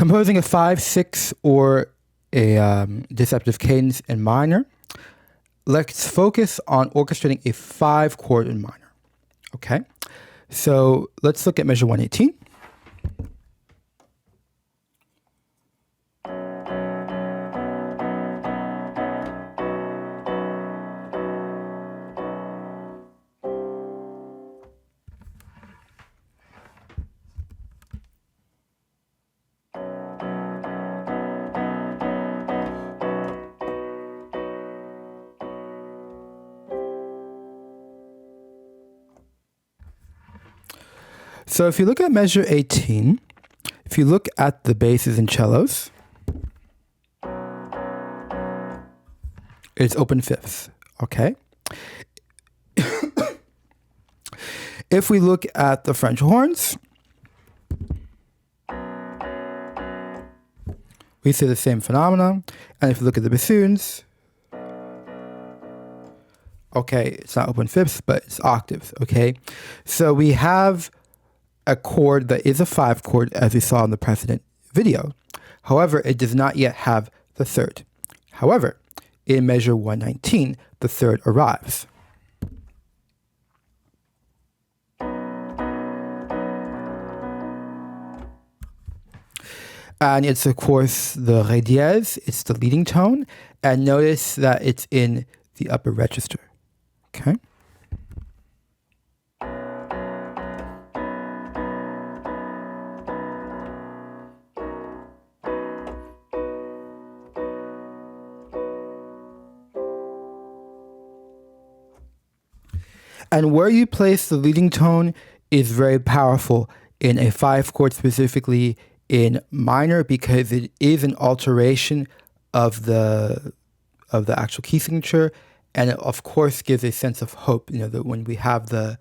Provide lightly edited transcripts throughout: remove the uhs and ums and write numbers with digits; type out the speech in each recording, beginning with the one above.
composing a 5/6 or a deceptive cadence in minor, let's focus on orchestrating a 5 chord in minor. Okay, so let's look at measure 118. So if you look at measure 18, if you look at the basses and cellos, it's open fifths, okay? If we look at the French horns, we see the same phenomenon. And if you look at the bassoons, okay, it's not open fifths, but it's octaves, okay? So we have a chord that is a 5 chord, as we saw in the precedent video. However, it does not yet have the third. However, in measure 119, the third arrives. And it's, of course, the Ré dièse, it's the leading tone, and notice that it's in the upper register, okay? And where you place the leading tone is very powerful in a 5 chord, specifically in minor, because it is an alteration of the actual key signature, and it of course gives a sense of hope. You know, that when we have the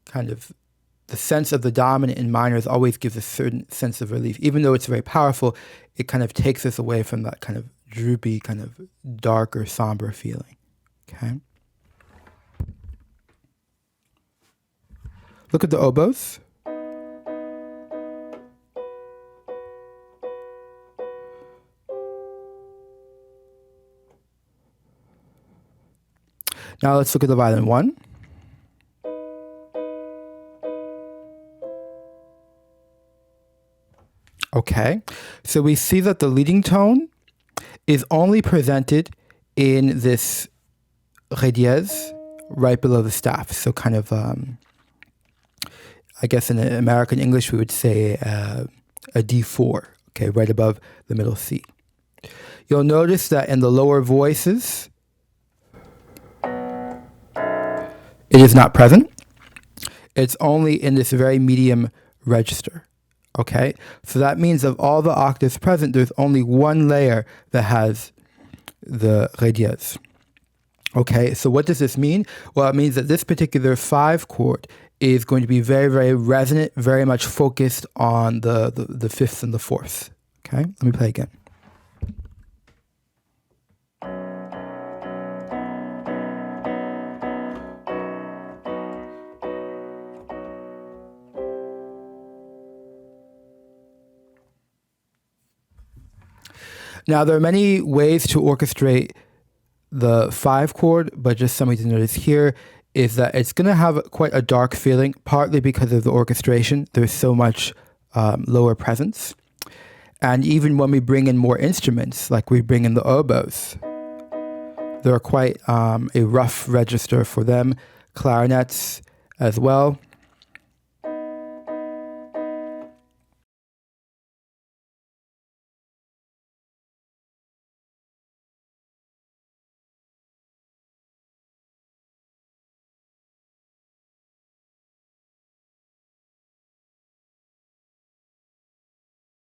kind of the sense of the dominant in minors always gives a certain sense of relief. Even though it's very powerful, it kind of takes us away from that kind of droopy, kind of dark or somber feeling. Okay. Look at the oboes. Now let's look at the violin 1. Okay, so we see that the leading tone is only presented in this Ré dièse right below the staff. So kind of, I guess in American English we would say a D4, okay, right above the middle C. You'll notice that in the lower voices, it is not present. It's only in this very medium register. Okay, so that means of all the octaves present, there's only one layer that has the Ré dièse. Okay, so what does this mean? Well, it means that this particular 5 chord is going to be very, very resonant, very much focused on the fifths and the fourths. Okay, let me play again. Now, there are many ways to orchestrate the 5 chord, but just something to notice here is that it's going to have quite a dark feeling, partly because of the orchestration. There's so much lower presence. And even when we bring in more instruments, like we bring in the oboes, they're quite a rough register for them, clarinets as well.